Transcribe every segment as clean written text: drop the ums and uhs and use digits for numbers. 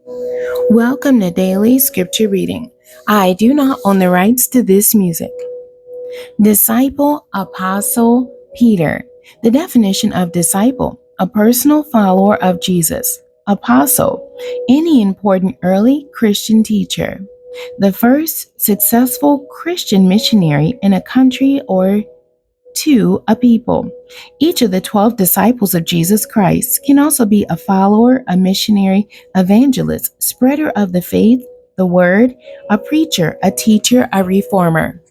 Welcome to Daily Scripture Reading. I do not own the rights to this music. Disciple, Apostle, Peter. The definition of disciple: a personal follower of Jesus. Apostle, any important early Christian teacher. The first successful Christian missionary in a country or to a people. Each of the 12 disciples of Jesus Christ can also be a follower, a missionary, evangelist, spreader of the faith, the word, a preacher, a teacher, a reformer.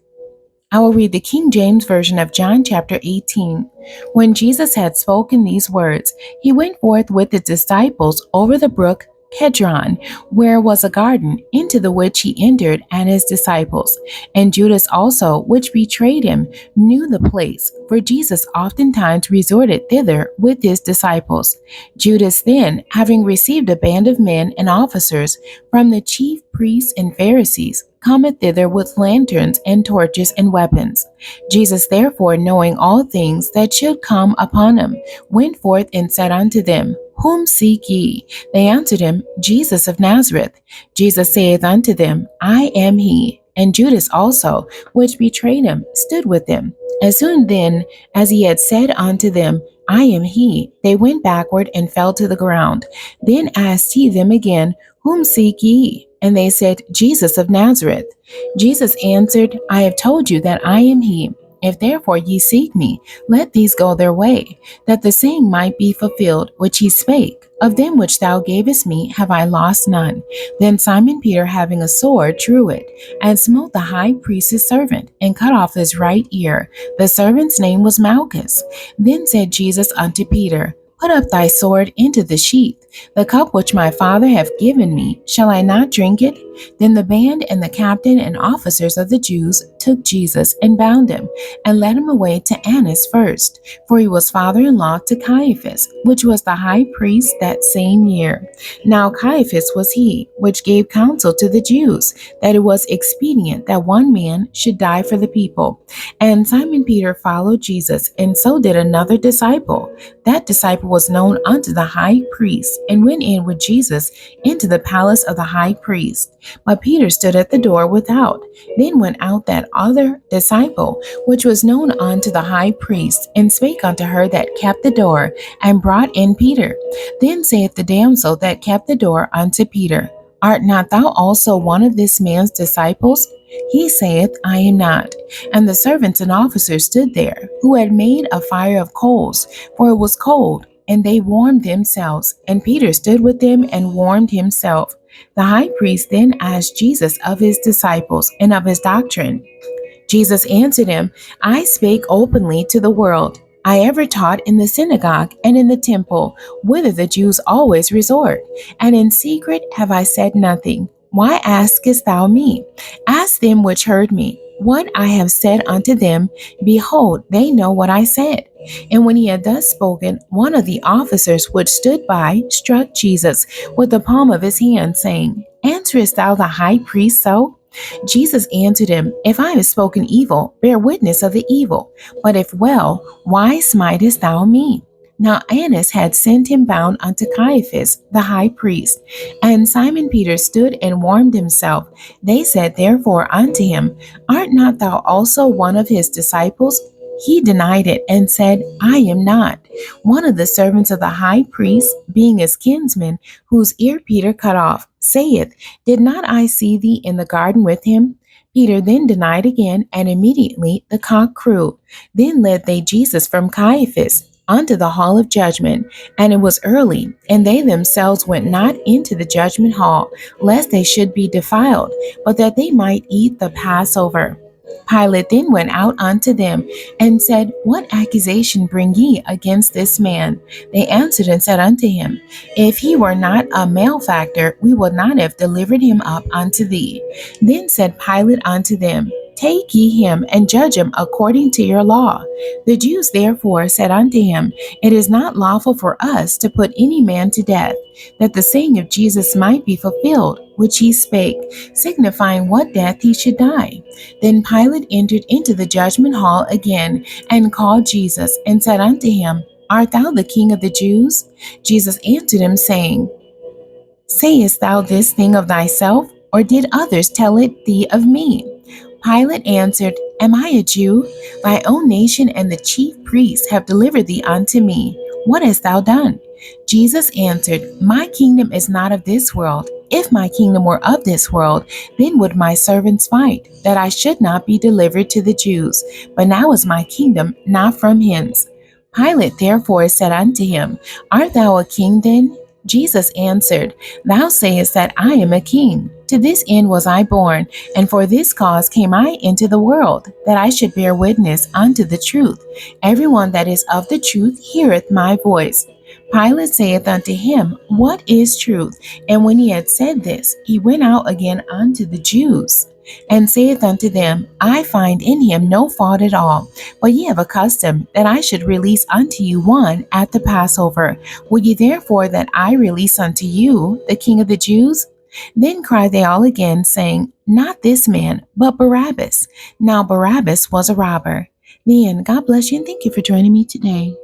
I will read the King James Version of John chapter 18. When Jesus had spoken these words, he went forth with his disciples over the brook Kedron, where was a garden, into the which he entered and his disciples. And Judas also, which betrayed him, knew the place, for Jesus oftentimes resorted thither with his disciples. Judas then, having received a band of men and officers from the chief priests and Pharisees, cometh thither with lanterns and torches and weapons. Jesus therefore, knowing all things that should come upon him, went forth and said unto them, Whom seek ye? They answered him, Jesus of Nazareth. Jesus saith unto them, I am he. And Judas also, which betrayed him, stood with him. As soon then as he had said unto them, I am he, they went backward and fell to the ground. Then asked he them again, Whom seek ye? And they said, Jesus of Nazareth. Jesus answered, I have told you that I am he. If therefore ye seek me, let these go their way, that the saying might be fulfilled which he spake. Of them which thou gavest me have I lost none. Then Simon Peter, having a sword, drew it, and smote the high priest's servant, and cut off his right ear. The servant's name was Malchus. Then said Jesus unto Peter, Put up thy sword into the sheath. The cup which my Father hath given me, shall I not drink it? Then the band and the captain and officers of the Jews took Jesus and bound him, and led him away to Annas first, for he was father-in-law to Caiaphas, which was the high priest that same year. Now Caiaphas was he which gave counsel to the Jews, that it was expedient that one man should die for the people. And Simon Peter followed Jesus, and so did another disciple. That disciple was known unto the high priest, and went in with Jesus into the palace of the high priest. But Peter stood at the door without. Then went out that other disciple, which was known unto the high priest, and spake unto her that kept the door, and brought in Peter. Then saith the damsel that kept the door unto Peter, Art not thou also one of this man's disciples? He saith, I am not. And the servants and officers stood there, who had made a fire of coals, for it was cold, and they warmed themselves. And Peter stood with them and warmed himself. The high priest then asked Jesus of his disciples and of his doctrine. Jesus answered him, I spake openly to the world. I ever taught in the synagogue and in the temple, whither the Jews always resort, and in secret have I said nothing. Why askest thou me? Ask them which heard me. What I have said unto them, behold, they know what I said. And when he had thus spoken, one of the officers which stood by struck Jesus with the palm of his hand, saying, Answerest thou the high priest so? Jesus answered him, If I have spoken evil, bear witness of the evil. But if well, why smitest thou me? Now Annas had sent him bound unto Caiaphas, the high priest. And Simon Peter stood and warmed himself. They said therefore unto him, Art not thou also one of his disciples? He denied it and said, I am not. One of the servants of the high priest, being his kinsman, whose ear Peter cut off, saith, Did not I see thee in the garden with him? Peter then denied again, and immediately the cock crew. Then led they Jesus from Caiaphas unto the hall of judgment, and it was early, and they themselves went not into the judgment hall, lest they should be defiled, but that they might eat the Passover. Pilate then went out unto them, and said, What accusation bring ye against this man? They answered and said unto him, If he were not a malefactor, we would not have delivered him up unto thee. Then said Pilate unto them, Take ye him, and judge him according to your law. The Jews therefore said unto him, It is not lawful for us to put any man to death, that the saying of Jesus might be fulfilled, which he spake, signifying what death he should die. Then Pilate entered into the judgment hall again, and called Jesus, and said unto him, Art thou the King of the Jews? Jesus answered him, saying, Sayest thou this thing of thyself, or did others tell it thee of me? Pilate answered, Am I a Jew? Thy own nation and the chief priests have delivered thee unto me. What hast thou done? Jesus answered, My kingdom is not of this world. If my kingdom were of this world, then would my servants fight, that I should not be delivered to the Jews. But now is my kingdom not from hence. Pilate therefore said unto him, Art thou a king then? Jesus answered, Thou sayest that I am a king. To this end was I born, and for this cause came I into the world, that I should bear witness unto the truth. Everyone that is of the truth heareth my voice. Pilate saith unto him, What is truth? And when he had said this, he went out again unto the Jews, and saith unto them, I find in him no fault at all. But ye have a custom that I should release unto you one at the Passover. Will ye therefore that I release unto you the King of the Jews? Then cried they all again, saying, Not this man, but Barabbas. Now Barabbas was a robber. The end. God bless you, and thank you for joining me today.